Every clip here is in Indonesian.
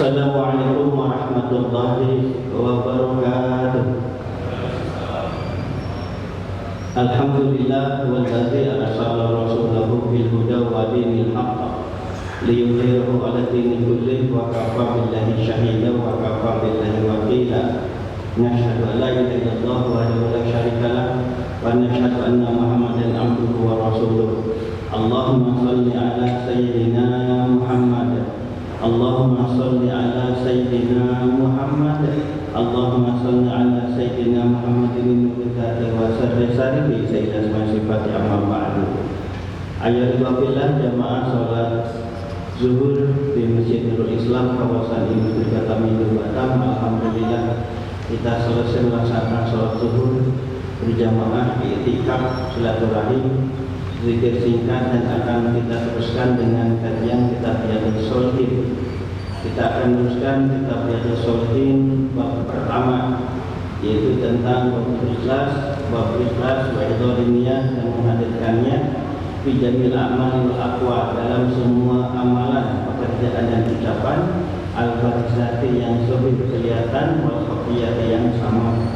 Assalamualaikum warahmatullahi wabarakatuh. Alhamdulillah wallazi arsala rasulahu bil huda wa dinil haqq liyudhhirahu 'ala dini kullihi wa kafa billahi shahida wa kafa billahi wakila. Nashhadu an la ilaha illallah wahdahu la syarika lah wa nashhadu anna Muhammadan abduhu wa rasuluh. Allahumma shalli 'ala sayyidina Muhammad. Allahumma salli ala Sayyidina Muhammad. Allahumma salli ala Sayyidina Muhammadin nurikati wa sarri sayyidas masifati amma ba'du. Ayyuhal jamaah salat zuhur di Masjid Nurul Islam kawasan Industri Kota Milu Batam. Alhamdulillah kita selesai melaksanakan salat zuhur berjamaah, i'tikaf, silaturahim, zikir singkat, dan akan kita teruskan dengan kajian kitab Riyadhus Shalihin. Kita akan teruskan kitab Riyadhus Shalihin bab pertama, yaitu tentang bab ikhlas wa idhorun niyah, dan menghadirkannya fi jamil a'mal wal aqwal, dalam semua amalan, pekerjaan dan ucapan, al-barizati yang sahih kelihatan, wal khafiyati yang sama.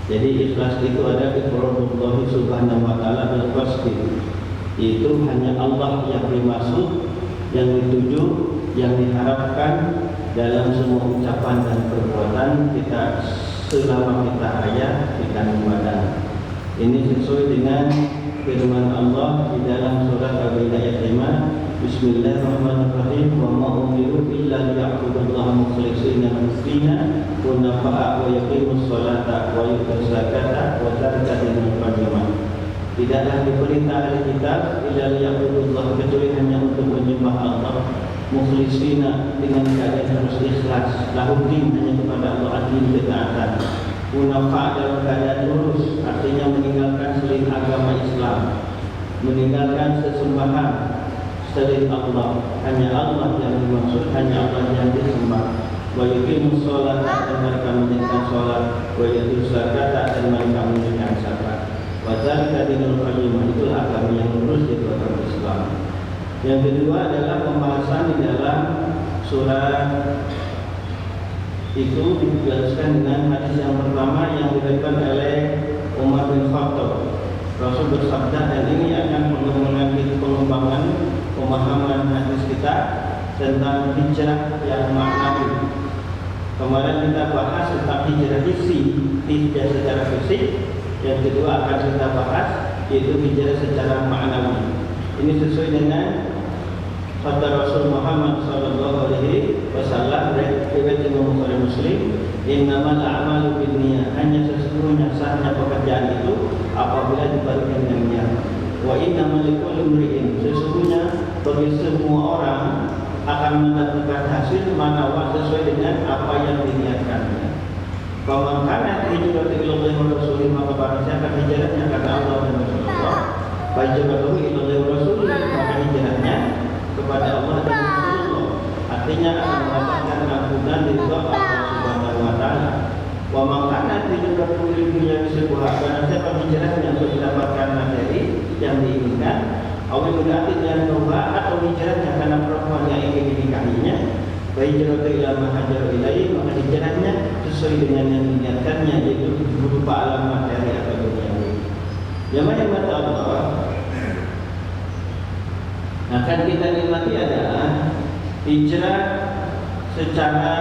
Jadi ikhlas itu ada iqrarullah subhanahu wa ta'ala bil qasdi, itu hanya Allah yang dimaksud, yang dituju, yang diharapkan dalam semua ucapan dan perbuatan kita selama kita hayat di kandung badan. Ini sesuai dengan firman Allah di dalam surat Al-Baqarah ayat 5. Bismillahirrahmanirrahim. Wa ma umiru illa liya'budullaha mukhlishina lahu-d-dina hunafa'a wa yuqimus sholata wa yutuz zakata wa dzalika dinul qayyim. Tidaklah diperintah oleh kitab illa liya'budullaha, kecuali hanya untuk menyembah Allah, mukhlishina, dengan keadaan harus ikhlas, lahu-d-din, hanya kepada Allah, adil, ketaatan, hunafa, dalam keadaan lurus, artinya meninggalkan selain agama Islam, meninggalkan sesembahan selain Allah, hanya Allah yang dimaksud, hanya Allah yang disembah. Wa yuqimus sholata, dan mereka menunaikan sholat, wa yutuz zakata, dan mereka menunaikan zakat. Wa dzalika dinul qayyim, itulah agama yang lurus, yaitu agama Islam. Yang kedua adalah pembahasan di dalam surah itu dijelaskan dengan hadis yang pertama yang diberikan oleh Umar bin Khattab. Rasul bersabda, dan ini akan mengenai pengembangan pemahaman hadis kita tentang hijrah yang maknawi. Kemarin kita bahas tentang hijrah hissi, hijrah secara fisik. Yang kedua akan kita bahas yaitu hijrah secara maknawi. Ini sesuai dengan sabda Rasul Muhammad sallallahu alaihi wasallam riwayat Imam Bukhari Muslim, innamal a'malu binniyat, hanya sesungguhnya sahnya pekerjaan itu apabila dibarengi dengan niat. Wa innamal likulli imri'in, sesungguhnya bagi semua orang akan mendapatkan hasil manawa sesuai dengan apa yang diniatkannya. Faman kana hijratuhu ila Allah wa rasulih, maka barang siapa hijrahnya karena Allah dan Rasulullah, fa hijratuhu ila Allah wa rasulih, maka hijrahnya kepada Allah dan Rasulullah, artinya akan mendapatkan ampunan dari Allah Subhanahu wa taala. Wa man kana hijratuhu ila dunya sebuah, barang siapa hijrahnya untuk mendapatkan materi yang diinginkan, awal berarti dengan doa, atau hijrahnya karena perempuan yang ingin dinikahinya, wa hijratu ila ma hajar ilaihi, maka hijrahnya sesuai dengan yang diniatkannya, yaitu berupa alam materi atau duniawi. Yang mata Allah akan kita nikmati adalah hijrah secara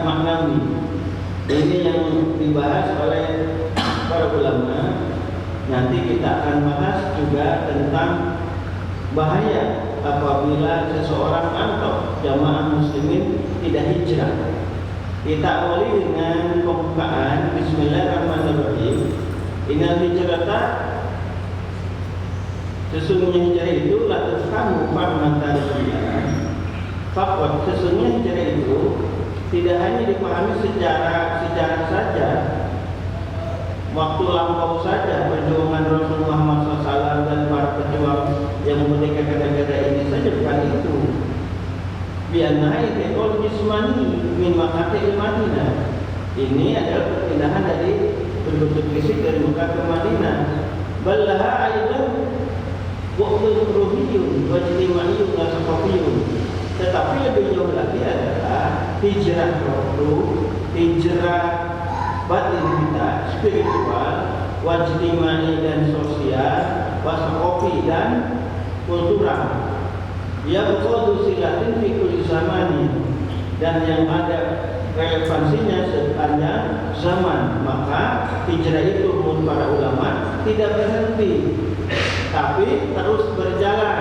maknawi. Ini yang dibahas oleh para ulama. Nanti kita akan bahas juga tentang bahaya apabila seseorang atau jamaah muslimin tidak hijrah. Kita awali dengan pembukaan Bismillahirrahmanirrahim. Innal hijrata, sesungguhnya hijrah itu la tafhamu fahman tarjiyah. Faqat, sesungguhnya hijrah itu tidak hanya dipahami secara saja, waktu lampau saja, perjuangan Rasul Muhammad SAW dan para pejuang yang memerdekakan negara ini saja, bukan itu. Bi'annahai bi'qol jismani min maqatil Madinah. Ini adalah perpindahan dari berbentuk fisik dari Mekah ke Madinah. Ballaha aidan wa'udul ruhiyun wa jtima'iyun wa saqafiyun. Tetapi lebih jauh lagi adalah hijrah waktu, hijrah batin kita, spiritual, wajtimai dan sosial, wasakofi dan kultural. Yang qadu silatin fi kulli zamani, dan yang ada relevansinya sepanjang zaman. Maka hijrah itu menurut para ulama tidak berhenti, tapi terus berjalan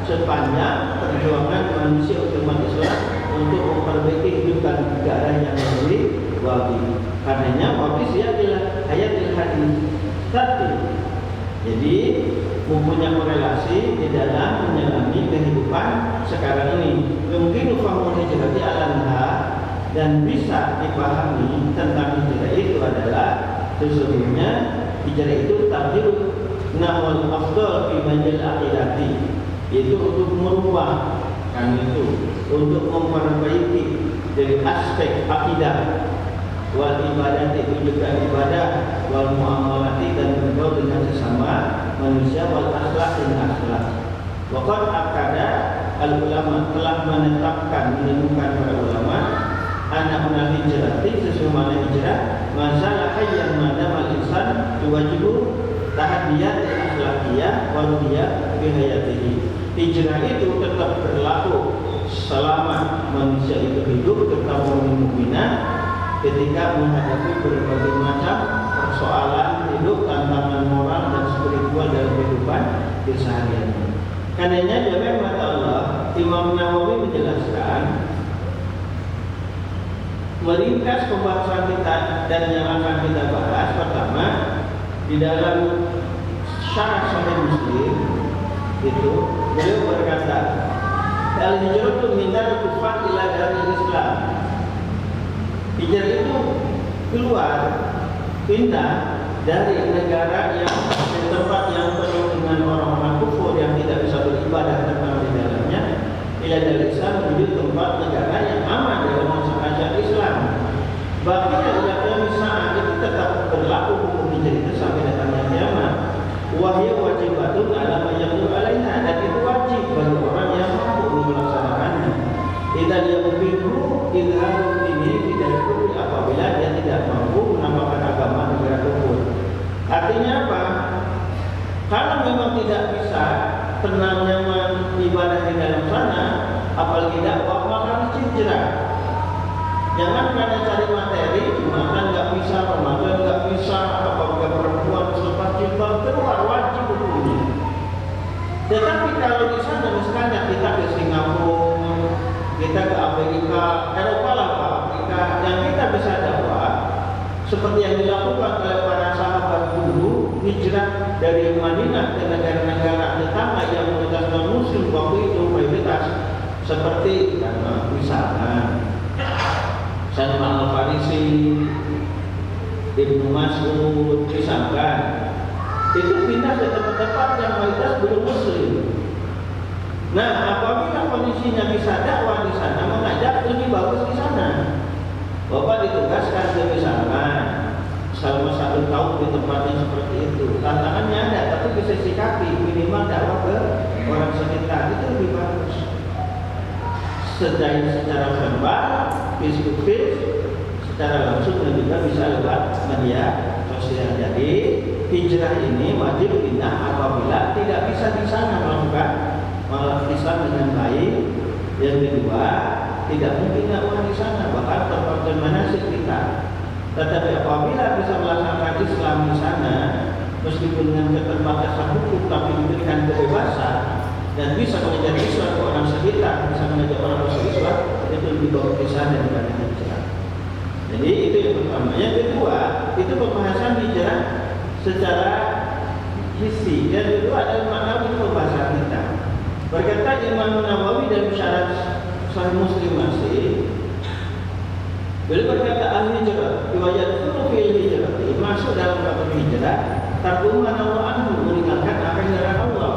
sepanjang perjuangan manusia umat Islam untuk memperbaiki kehidupan negara yang lebih wabi. Karenanya wabi adalah hayatul hadis. Jadi mempunyai korelasi di dalam menyelami kehidupan sekarang ini. Mungkin ufahmu hijrah di alamha, dan bisa dipahami tentang hijrah itu adalah sesungguhnya hijrah itu tabdil nahwal afdal fi majal akhirati, itu untuk merubah untuk memperbaiki dari aspek akidah, wal ibadah itu juga ibadah, wal muamalati dan bergaul dengan sesama manusia, wal akhlak dan akhlak. Waqad akada al ulama, telah menetapkan, menemukan para ulama, anak hijrati, sesungguhnya hijrah masalah yang madam al insan wajibu tahadiyat akhlakiyah wa ruhiyah fi hayatihi. Hijrah itu tetap berlaku selama manusia itu hidup, tetap mukminah ketika menghadapi berbagai macam persoalan hidup, tantangan moral dan spiritual dalam kehidupan kesehariannya. Karenanya jamaah mata Allah, Imam Nawawi menjelaskan, meringkas pembahasan kita dan yang akan kita bahas. Pertama, di dalam syarah Sahih Muslim itu beliau berkata, al-hijrah itu minal kufar ila daril Islam. Hijrah itu keluar, pindah dari negara yang di tempat yang penuh dengan orang-orang kufur yang tidak bisa beribadah tetap di dalamnya, ila daril Islam, menuju tempat negara yang aman dalam masyarakat Islam. Bahkan yang misalnya itu tetap berlaku hukum hijrah itu sampai datangnya kiamat. Wahyu wajibatun ala mayyaqul alaiha, dan itu wajib bagi orang yang mampu melaksanakannya. Idzal yaqbilu idharul dini tidak perlu apabila dia tidak mampu menampakkan agama negara kufur. Artinya apa? Kalau memang tidak bisa tenang nyaman ibadah di dalam sana, apalagi dakwah, maka harus hijrah. Jangan karena cari materi, makan nggak bisa, Ramadan nggak bisa, apabila perempuan selepas jilbab keluar wajib hukumnya. Tetapi kalau di sana misalnya kita ke Singapura, kita ke Amerika, Eropa lah Pak, Afrika, yang kita bisa dakwah seperti yang dilakukan oleh para sahabat dulu, hijrah dari Madinah ke negara-negara tetangga yang mayoritas non-muslim waktu itu mayoritas, seperti misalnya Salman Al-Farisi, Ibnu Mas'ud, misalkan itu pindah ke tempat-tempat yang mayoritas belum muslim. Nah, apabila kondisinya bisa dakwah di sana, mengajak lebih bagus di sana. Bapak ditugaskan ke misalkan selama 1 tahun di tempatnya seperti itu. Tantangannya ada, tapi bisa sikapi, minimal dakwah ke orang sekitar, itu lebih bagus. Secara verbal, face to face, secara langsung, dan juga bisa lewat media sosial. Jadi hijrah ini wajib pindah apabila tidak bisa di sana melakukan Islam dengan baik. Yang kedua, tidak mungkin dakwah di sana, bahkan terpakai manasik kita. Tetapi apabila bisa melaksanakan Islam di sana, meskipun dengan keterbatasan hukum, tapi diberikan kebebasan dan bisa mengajar Islam ke orang sekitar, bisa mengajar orang masuk Islam, itu lebih bagus di sana daripada hijrah. Jadi itu yang pertama. Yang kedua, itu pembahasan hijrah secara hissi. Yang kedua adalah makna itu pembahasan kita. Berkata Imam Nawawi dalam syarat Sahih Muslim masih, beliau berkata al-hijrah riwayat fil hijrah, masuk dalam kata hijrah tarkuman Allah anhu, meninggalkan apa yang dilarang Allah,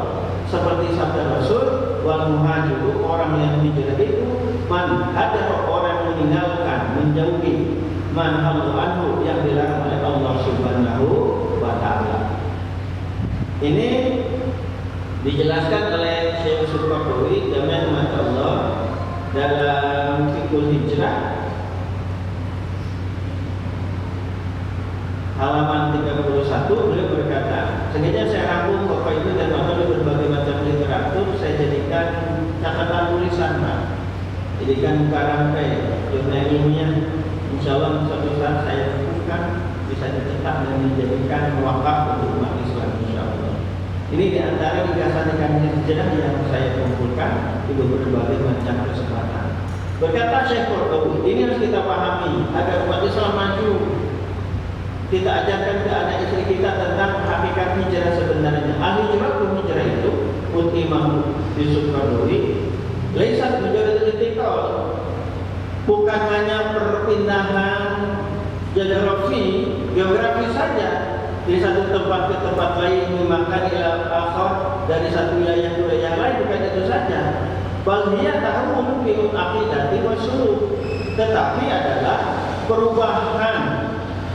seperti sabda Rasul, wal muhajiru, orang yang hijrah itu man hadar, orang meninggalkan, menjauhi, man Allah anhu, yang dilarang oleh Allah Subhanahu wa ta'ala. Ini dijelaskan oleh Syekh Sulkarnawi, jami'an mata Allah dalam fikul hijrah halaman 31 beliau berkata, sengaja saya rangkum Bapak Ibu dan Bapak di berbagai macam literatur, saya jadikan catatan tulisan Pak, jadikan karangkai jurnal ilmiah. Insya Allah suatu saat saya bukukan bisa dicetak dan dijadikan wakaf untuk umat Islam insya Allah. Ini diantara ringkasan sejarah yang saya kumpulkan di berbagai macam kesempatan. Berkata Syekh Qurtubi, ini harus kita pahami agar umat Islam maju. Kita ajarkan ke anak istri kita tentang hakikat hijrah sebenarnya. Al-hijrah hijrah itu menurut Imam Yusuf Qaradawi, laisat mujarrad intiqal, bukan hanya perpindahan geografi saja dari satu tempat ke tempat lain, memakan ila akhar, dari satu wilayah ke wilayah lain, bukan itu saja. Bal hiya tahawwul fi aqidati wa suluk, tetapi adalah perubahan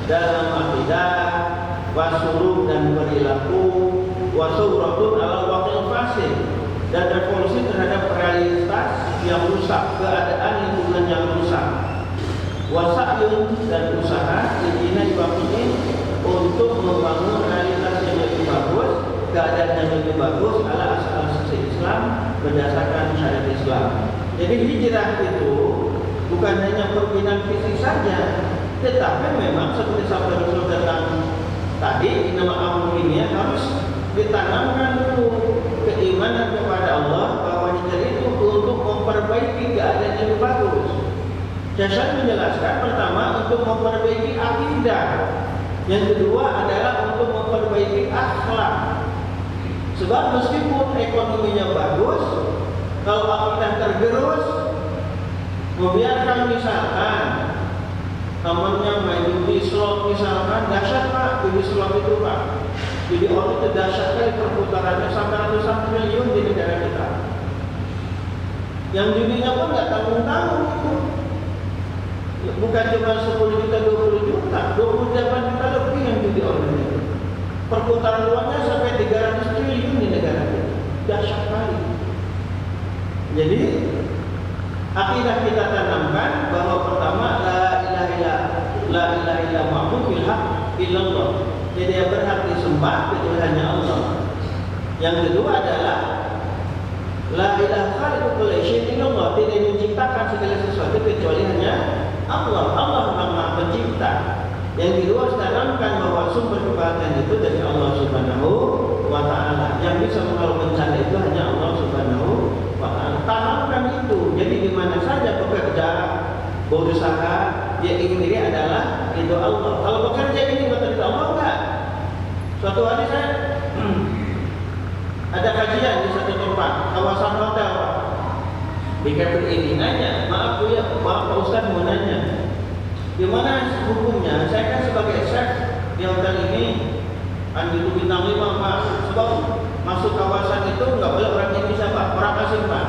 dalam akidah, wasuluk dan perilaku, wasauratun ala waqil fasid, dan revolusi terhadap realitas yang rusak, keadaan lingkungan yang rusak, wasa'yun dan usaha dibina dibangun untuk membangun realitas yang lebih bagus, keadaan yang lebih bagus ala asas Islam berdasarkan syariat Islam. Jadi hijrah itu bukan hanya perpindahan fisik saja, tetapi memang seperti sabda Rasul tentang tadi, nama amru ini harus ditanamkan dulu keimanan kepada Allah bahwa hijrah itu untuk memperbaiki keadaan yang lebih bagus. Saya menjelaskan pertama untuk memperbaiki akidah, yang kedua adalah untuk memperbaiki akhlak. Sebab meskipun ekonominya bagus, kalau akidah tergerus, membiarkan misalkan temannya main judi slot misalkan, dahsyat Pak, judi slot itu Pak, judi online itu dahsyat sekali, perputarannya sampai ratusan triliun di negara kita. Yang judinya pun nggak tanggung-tanggung itu, bukan cuma 10 juta, 20 juta, 28 juta lebih yang judi online itu. Perputaran uangnya sampai 300 triliun di negara kita, dahsyat sekali. Jadi akidah kita tanamkan bahwa pertama la ilaha illa ma'bud bil haq illallah. Jadi yang berhak disembah kecuali hanya Allah. Yang kedua adalah la ilaha khaliqu kulli syai'in illallah, tidak menciptakan segala sesuatu kecuali hanya Allah. Allah Maha Pencipta. Yang kedua tanamkan bahwa sumber kebahagiaan itu dari Allah Subhanahu wa taala. Yang bisa mengelola bencana itu hanya Allah Subhanahu wa taala. Tanamkan itu. Jadi di mana saja bekerja, berusaha, dia ingin diri adalah ridho Allah. Kalau bekerja ini buat ridho Allah enggak? Suatu hari saya ada kajian di satu tempat, kawasan hotel. Di kafe ini nanya, maaf Bu ya, maaf Pak Ustaz mau nanya, gimana hukumnya? Saya kan sebagai chef di hotel ini, kan itu bintang 5 Pak. Sebab masuk kawasan itu nggak boleh orang Indonesia Pak, orang asing Pak.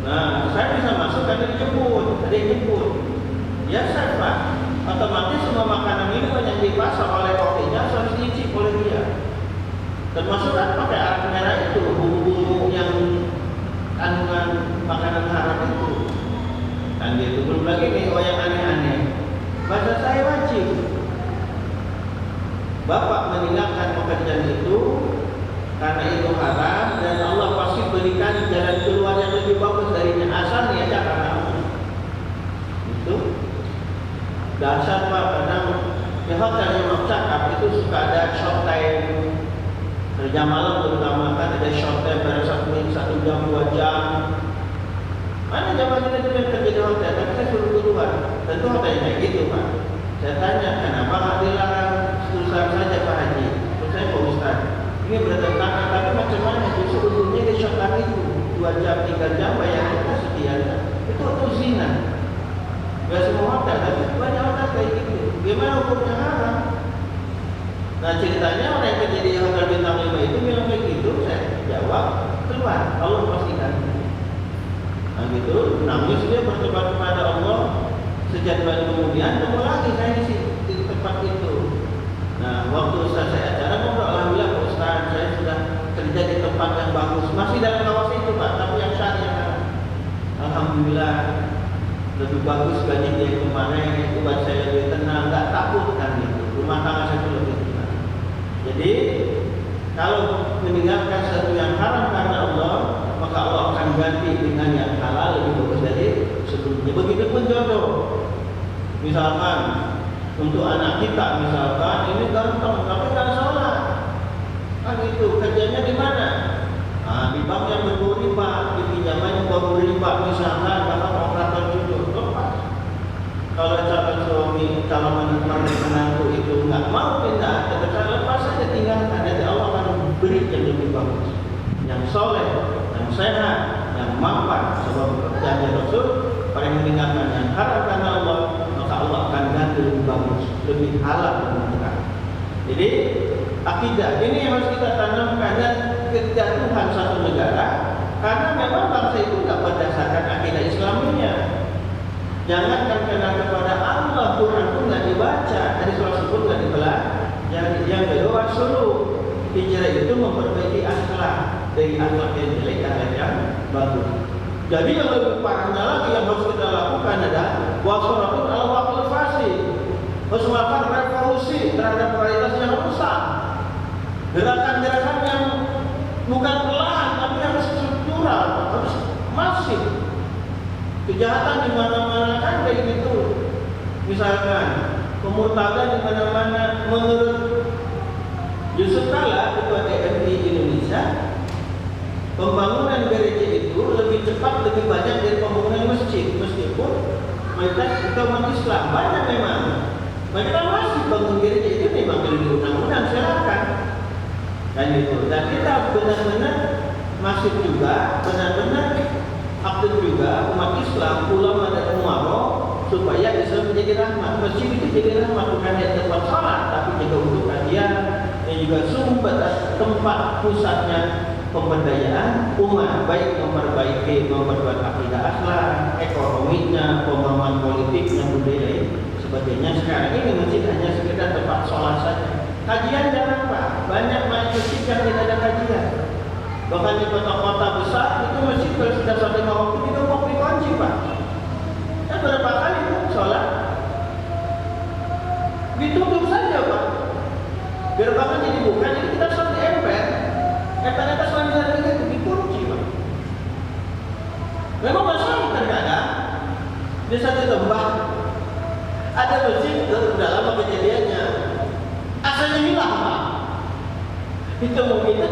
Nah, saya bisa masuk karena dijemput, ada yang jemput. Ya chef Pak, otomatis semua makanan ini yang dipasak oleh kokinya harus diicip oleh dia. Termasuk kan pakai arak merah itu, bumbu-bumbu yang kandungan makanan haram itu. Dan dia itu belum lagi nih yang aneh-aneh. Bahasa saya wajib Bapak meninggalkan pekerjaan itu karena itu haram, dan Allah pasti berikan jalan keluar yang lebih bagus darinya, asal niatnya karena Allah. Itu dasar Pak. Kadang di hotel yang cakap itu suka ada short time kerja malam, terutama kan ada short time pada 1 jam 2 jam. Mana zaman itu yang kerja di hotel? Tapi saya suruh keluar. Tentu hotelnya kayak gitu Pak. Saya tanya, kenapa nggak dilarang usaha saja Pak Haji? Terus saya Pak Ustaz, ini bertentangan, tapi macam mana? Justru untungnya di short time itu 2 jam 3 jam bayarnya sekian. Itu zina. Gak semua hotel, tapi banyak hotel kayak gitu. Gimana hukumnya haram? Nah ceritanya orang yang kerja di hotel bintang 5 itu bilang kayak gitu. Saya jawab, keluar, Allah pastikan. Nah gitu, nangis dia bertobat kepada Allah. Sejak 2 hari kemudian ketemu lagi saya di tempat itu. Nah waktu Ustaz saya acara ngobrol, alhamdulillah Pak Ustaz, saya sudah kerja di tempat yang bagus, masih dalam kawasan itu Pak, tapi yang syariah. Alhamdulillah lebih bagus gaji dia kemarin, buat saya lebih tenang, nggak takut kan gitu. Jadi kalau meninggalkan sesuatu yang haram karena Allah, maka Allah akan ganti dengan yang halal lebih bagus dari sebelumnya. Begitupun jodoh. Misalkan untuk anak kita, misalkan ini ganteng tapi nggak sholat, kan itu kerjanya di mana? Nah, di bank yang berbau riba, di pinjaman yang berbau riba, misalkan bahkan operator jodoh lepas. Kalau calon suami, calon menantu itu nggak mau pindah, tetap lepas saja, tinggalkan. Nanti Allah akan beri yang lebih bagus, yang soleh, yang sehat, yang mapan. Sebab perjanjian Rasul, orang yang meninggalkan yang haram karena Allah, maka Allah akan ganti lebih bagus, lebih halal dan berkah. Jadi akidah ini yang harus kita tanamkan, dan kejatuhan satu negara karena memang bangsa itu nggak berdasarkan akidah Islaminya. Jangankan kenal kepada Allah, Quran pun nggak dibaca, hadis Rasul pun nggak dipelajari. Yang kedua, suruh hijrah itu memperbaiki akhlak, dari akhlak yang jelek ke akhlak yang bagus. Jadi yang lebih parahnya lagi yang harus kita lakukan adalah wasaratul al-waqil fasih, harus melakukan revolusi terhadap kualitas yang rusak. Gerakan-gerakan yang bukan pelan tapi harus struktural, harus masif. Kejahatan di mana-mana kan kayak gitu. Misalkan pemurtadan di mana-mana. Menurut Yusuf Kala, Ketua TMI Indonesia, pembangunan gereja itu lebih cepat, lebih banyak dari pembangunan masjid. Meskipun mayoritas kita umat Islam banyak memang. Mereka masih bangun gereja itu memang dari undang-undang, silakan. Dan itu. Dan kita benar-benar masih juga, benar-benar aktif juga umat Islam, ulama dan umaro, supaya Islam menjadi rahmat. Masjid itu jadi rahmat, bukan hanya tempat salat, tapi juga untuk kajian dan juga sumber tempat pusatnya pemberdayaan umat, baik memperbaiki akidah akhlak, ekonominya, pemahaman politiknya, budaya sebagainya. Sekarang ini masjid hanya sekedar tempat sholat saja. Kajian jarang Pak, banyak masjid yang tidak ada kajian. Bahkan di kota-kota besar itu masjid kalau sudah sampai waktu itu mau dikunci Pak. Dan berapa kali Pak sholat ditutup saja Pak. Gerbangnya dibuka, jadi kita sholat di emper. Atas wanita itu dikunci Pak. Memang masalah terkadang di satu tempat ada masjid sudah lama kejadiannya, asalnya hilang Pak. Itu mungkin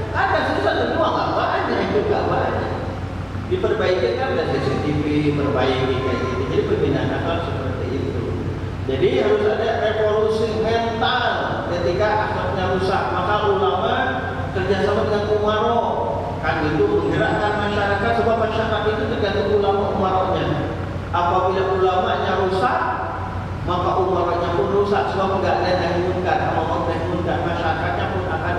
ada satu dua nggak banyak, itu nggak banyak. Diperbaiki kan ada CCTV, perbaiki kayak gitu. Jadi pembinaan akhlak seperti itu. Jadi harus ada revolusi mental ketika akhlaknya rusak. Maka ulama kerjasama dengan umaro, kan itu menggerakkan masyarakat, sebab masyarakat itu tergantung ulama umaronya. Apabila ulamanya rusak, maka umaronya pun rusak, sebab nggak ada nahi munkar, mau nahi munkar, masyarakatnya pun akan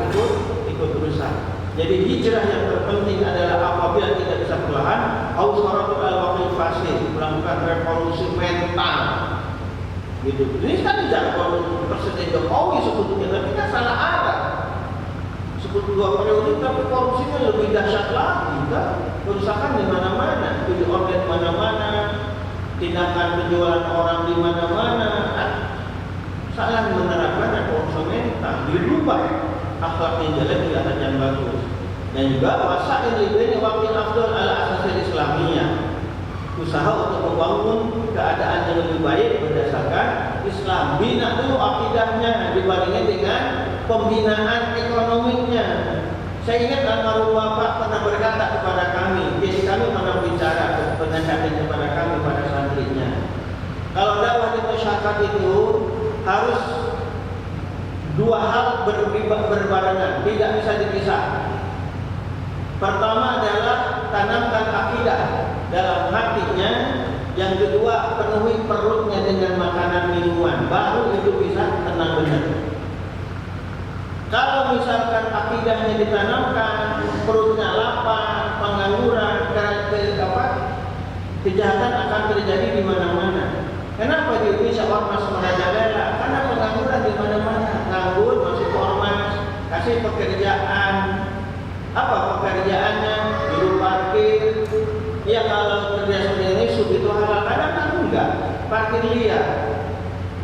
ikut rusak. Jadi hijrah yang terpenting adalah apabila tidak bisa perlahan, ausaratul al-waqil fasih, melakukan revolusi mental. Gitu. Ini kan jargon Presiden Jokowi sebetulnya, tapi kan salah arah. Sebut 2 periode tapi korupsinya lebih dahsyat lagi kan? Kerusakan di mana-mana, judi online mana-mana, tindakan penjualan orang di mana-mana. Salah menerapkan revolusi mental, dirubah akhlaknya jelek di atas yang bagus. Dan juga wasail libeni wakil afdol ala asasil islamiyah, usaha untuk membangun keadaan yang lebih baik berdasarkan Islam. Bina dulu akidahnya dibandingkan dengan pembinaan ekonominya. Saya ingat almarhum Bapak pernah berkata kepada kami, jadi kami pernah bicara kepada kami, pada santrinya, kalau dakwah di masyarakat itu harus 2 hal berbarengan, tidak bisa dipisah. Pertama adalah tanamkan akidah dalam hatinya. Yang kedua, penuhi perutnya dengan makanan minuman, baru itu bisa tenang benar. Kalau misalkan akidahnya ditanamkan, perutnya lapar, pengangguran, kejahatan akan terjadi di mana-mana. Kenapa di Indonesia ormas merajalela? Karena pengangguran di mana-mana. Nganggur, masih ormas, kasih pekerjaan. Apa pekerjaannya? Juru parkir. Ya kalau kerja seperti ini itu halal, kadang kan enggak. Parkir liar.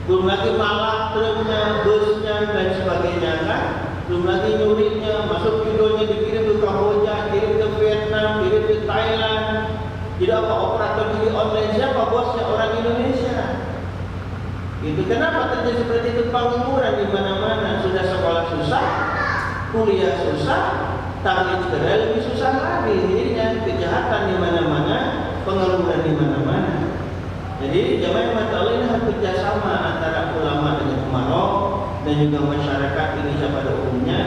Belum lagi malak truknya, busnya dan sebagainya kan. belum lagi nyurinya, masuk videonya dikirim ke Kamboja, kirim ke Vietnam, kirim ke Thailand. Tidak apa operator judi online siapa bosnya? Orang Indonesia. Itu kenapa terjadi seperti itu? Pengangguran di mana-mana. Sudah sekolah susah, kuliah susah, tahlil cerai lebih susah lagi. Jadinya kejahatan di mana-mana, pengangguran di mana-mana. Jadi jamaah mata Allah ini harus kerjasama antara ulama dengan umarok dan juga masyarakat Indonesia pada umumnya,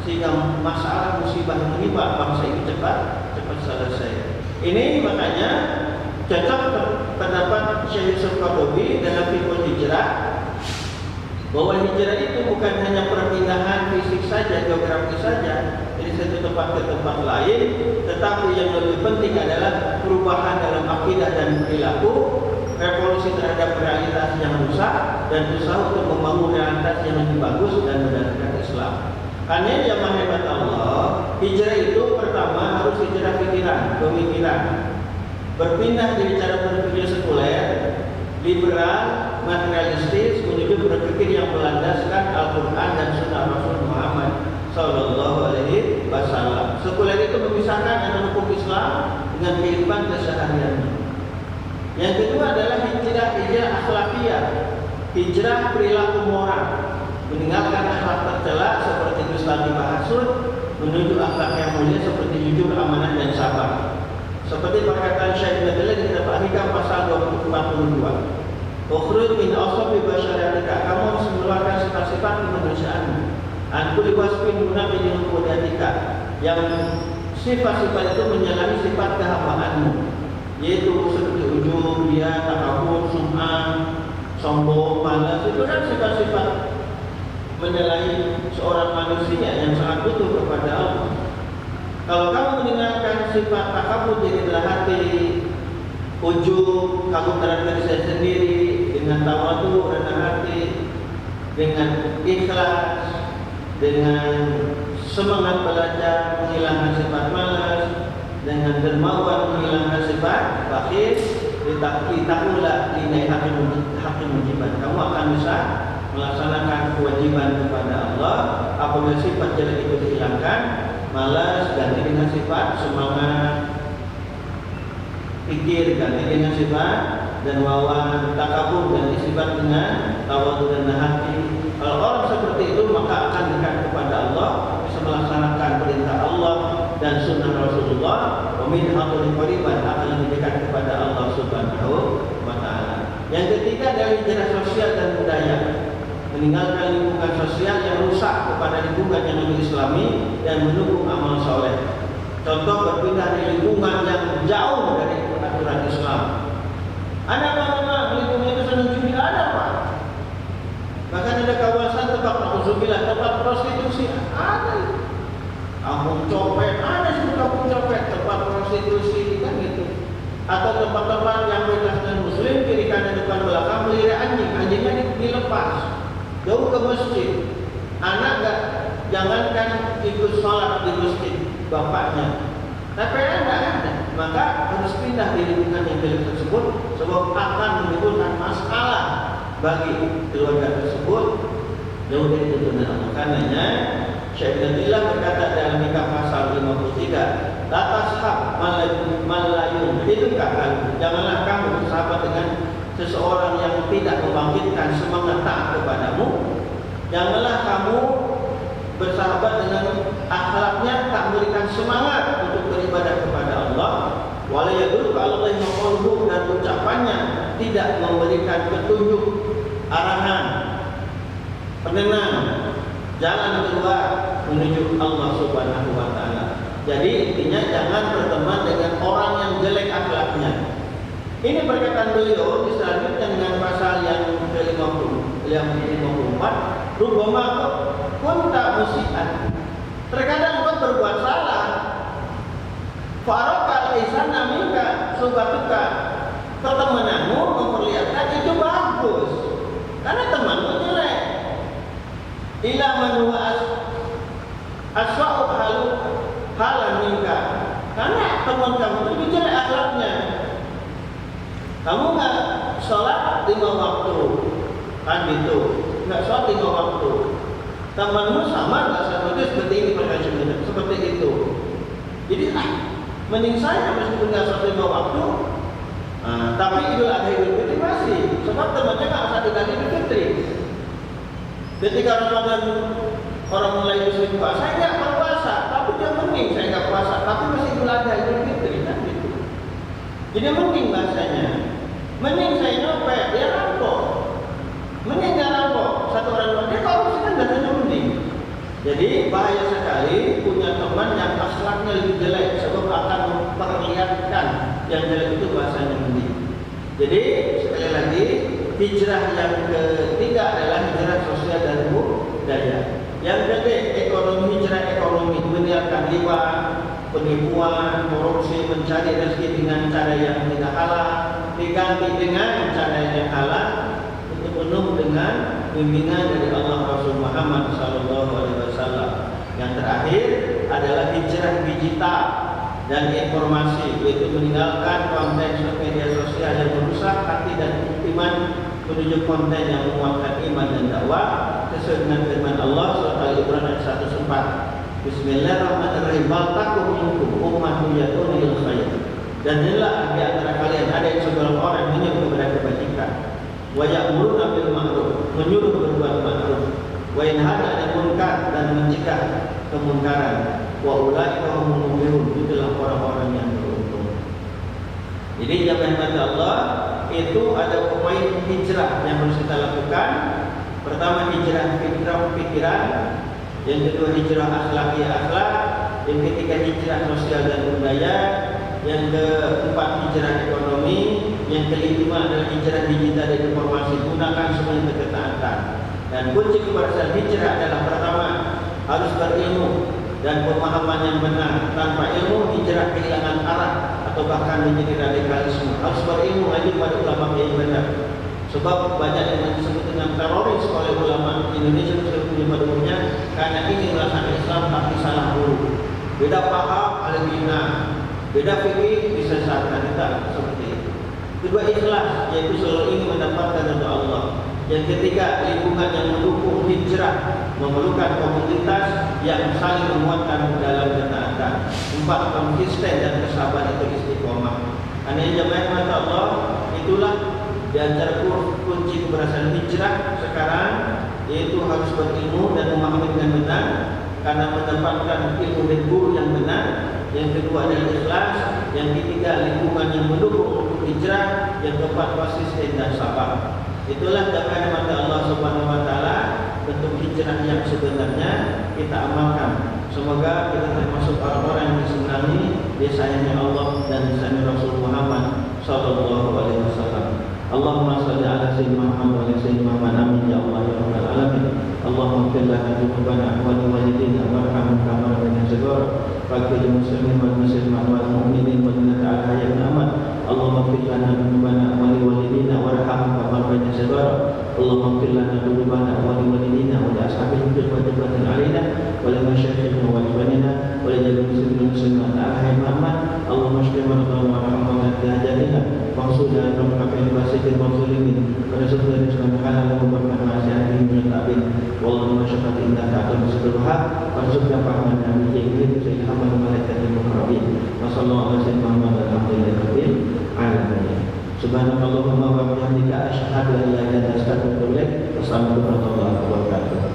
sehingga masalah musibah menimpa bangsa ini cepat selesai. Ini makanya cocok pendapat Syekh Yusuf Qaradawi dalam Fiqhul Hijrah, bahwa hijrah itu bukan hanya perpindahan fisik saja, geografis saja dari satu tempat ke tempat lain, tetapi yang lebih penting adalah perubahan dalam akidah dan perilaku, revolusi terhadap realitas yang rusak, dan usaha untuk membangun realitas yang lebih bagus dan berdasarkan Islam. Karena jamaah hebat Allah, hijrah itu pertama harus hijrah pikiran, pemikiran. Berpindah dari cara berpikir sekuler, liberal, materialistis menuju berpikir yang berlandaskan Al-Quran dan Sunnah Rasul Muhammad Sallallahu Alaihi Wasallam. Sekuler itu memisahkan antara hukum Islam dengan kehidupan keseharian. Yang kedua adalah hijrah akhlakiyah, hijrah perilaku moral, meninggalkan akhlak tercela seperti dusta ghibah hasud menuju akhlak yang mulia seperti jujur, amanah dan sabar. Seperti perkataan Syekh Badal di kitab Al-Hikam pasal 42. Ukhruj min awsafi basyariatika, kamu harus mengeluarkan sifat-sifat kemanusiaanmu. Anku liwasfin munafidin qudiatika, yang sifat-sifat itu menyalahi sifat kehambaanmu, yaitu seperti ujub, riya, takabur, sum'ah, sombong, malas. Itu kan sifat-sifat menyalahi seorang manusia yang sangat butuh kepada Allah. Kalau kamu mendengarkan sifat takabur di dalam hati, ujub, kamu terhadap diri saya sendiri, dengan tawadhu, rendah hati, dengan ikhlas, dengan semangat belajar, menghilangkan sifat malas, dengan dermawan menghilangkan sifat bakhil, ditakulah dinai hakim mujiban. Kamu akan bisa melaksanakan kewajiban kepada Allah. Apabila sifat jelek itu dihilangkan, malas ganti dengan sifat semangat, pikir ganti dengan sifat dan wawan, takabur ganti sifat dengan tawadhu dan hati. Kalau orang seperti itu maka akan dekat kepada Allah, bisa melaksanakan perintah Allah dan sunnah Rasulullah. Wa min haqqil qariban, akan lebih dekat kepada Allah Subhanahu wa taala. Yang ketiga adalah hijrah sosial dan budaya, meninggalkan lingkungan sosial yang rusak kepada lingkungan yang lebih islami dan mendukung amal soleh. Contoh berpindah dari lingkungan yang jauh dari aturan Islam. Ada apa lingkungan itu senang judi, ada apa? Bahkan ada kawasan tempat nauzubillah, tempat prostitusi, ada. Kampung copet, ada sih kampung copet, tempat prostitusi kan gitu. Atau tempat-tempat yang bebas dan muslim, kiri kanan depan belakang melihara anjing, anjingnya dilepas jauh ke masjid. Anak jangankan ikut sholat di masjid bapaknya, tapi ada. Maka harus pindah di lingkungan yang jelek tersebut, sebab akan menimbulkan masalah bagi keluarga tersebut jauh dari tuntunan Allah. Karenanya Syekh Abdullah berkata dalam Hikam pasal 53, la tashab malayun, itu kata janganlah kamu bersahabat dengan seseorang yang tidak membangkitkan semangat taat kepadamu. Janganlah kamu bersahabat dengan akhlaknya tak memberikan semangat untuk beribadah kepada Allah. Wala yadullu ala Allahi maqaluhu, dan ucapannya tidak memberikan petunjuk, arahan, penenang, jalan keluar menuju Allah Subhanahu wa taala. Jadi intinya jangan berteman dengan orang yang jelek akhlaknya. Ini perkataan beliau diselanjutnya dengan pasal yang ke-54, rubama kunta musian. Terkadang kau berbuat salah. Faraka laisana minka subatuka. Pertemananmu memperlihatkan itu bagus, karena temanmu jelek. Ila man huwa aswa'u halan minka. Karena teman kamu itu jelek akhlaknya. Kamu nggak sholat 5 waktu, kan gitu, nggak sholat 5 waktu. Temanmu sama nggak satu itu seperti ini perkara seperti itu. Jadi mending saya meskipun nggak satu lima waktu, tapi Idul Adha Idul Fitri masih. Sebab temannya nggak satu kali Idul Fitri. Ketika Ramadan orang mulai musim puasa, saya nggak berpuasa, tapi dia mending saya nggak puasa, tapi masih Idul Adha Idul Fitri kan gitu. Jadi mending bahasanya, mending saya nyopet, dia rampok, mending nggak rampok. Satu orang dia kalau sih kan bahasanya mending. Jadi bahaya sekali punya teman yang akhlaknya lebih jelek, sebab akan memperlihatkan yang jelek itu bahasanya mending. Jadi sekali lagi, hijrah yang ketiga adalah hijrah sosial dan budaya. Yang ketiga ekonomi, hijrah ekonomi, meninggalkan riba, penipuan, korupsi, mencari rezeki dengan cara yang tidak halal, diganti dengan cara yang halal, untuk penuh dengan bimbingan dari Allah Rasul Muhammad SAW. Yang terakhir adalah hijrah digital dan informasi, yaitu meninggalkan konten media sosial yang merusak hati dan iman, menuju konten yang menguatkan iman dan dakwah sesuai dengan firman Allah surah Al-Imran ayat 104. Bismillahirrahmanirrahim. Baltakum minkum ummatun yad'una ilal khair. Dan inilah di antara kalian ada yang segelompol orang menyuruh kepada kebajikan. Wa ya'muruna bil ma'ruf, menyuruh berbuat ma'ruf. Wa yanhana 'anil munkar, dan mencegah kemungkaran. Wa ulaika humul muflihun, itulah orang-orang yang beruntung. Jadi jamaah Allah, itu ada poin hijrah yang harus kita lakukan. Pertama hijrah pikiran, yang kedua hijrah akhlak, yang ketiga hijrah sosial dan budaya, yang keempat hijrah ekonomi, yang kelima adalah hijrah digital dan informasi. Gunakan semuanya ketaatan. Dan kunci keberhasilan hijrah adalah pertama harus berilmu dan pemahaman yang benar. Tanpa ilmu hijrah kehilangan arah atau bahkan menjadi radikalisme. Harus berilmu lagi pada ulama yang benar. Sebab banyak yang disebut dengan teroris oleh ulama Indonesia sebelum umumnya karena ini melaksanakan Islam tapi salah dulu. Beda paham alibina, beda fikih disesatkan kita seperti itu. Kedua ikhlas, yaitu selalu ingin mendapatkan ridha Allah. Yang ketiga lingkungan yang mendukung hijrah, memerlukan komunitas yang saling menguatkan dalam ketaatan. Empat konsisten dan kesabaran itu istiqomah. Karena jemaah mata Allah itulah di antara kunci keberhasilan hijrah sekarang, yaitu harus berilmu dan memahami dengan benar karena mendapatkan ilmu dan guru yang benar. Yang kedua adalah ikhlas, yang ketiga lingkungan yang mendukung untuk hijrah, yang keempat konsisten dan sabar. Itulah dakwah mata Allah Subhanahu wa taala, bentuk hijrah yang sebenarnya kita amalkan. Semoga kita termasuk orang-orang yang disenangi, disayangnya Allah dan disayangnya Rasul Muhammad sallallahu alaihi wasallam. Allahumma shalli ala sayyidina Muhammad wa ala sayyidina Muhammad, amin ya Allah ya rabbal alamin. Allahumma ighfir lana dzunubana wa li walidina warhamna kama rabbana saghira. Faghfir lil muslimin wal muslimat wal mu'minin wal mu'minat al hayyin aman. Allahumma ighfir lana dzunubana wa li walidina warhamna kama rabbana saghira. Allahumma ighfir lana dzunubana wa li walidina wa li ashabil fil alaina wa li masyayikhina wa li banina wa li jami'il muslimin muslimat al hayyin aman. Allahumma shfi marhamna warhamna bihajalina maksudnya dalam kafir basikin muslimin pada sesuatu dengan halal merupakan masyarakat yang tabin. Wallahu masyarakat indah ta'ala bersetuhah maksudnya pahaman dan menjengkel sehingga amal malaikat yang muharrabin. Wassalamualaikum warahmatullahi wabarakatuh. Alamin. Subhanallahumma wa bihamdika asyhadu an la ilaha illa anta astaghfiruka wa atubu ilaik. Wassalamualaikum warahmatullahi wabarakatuh.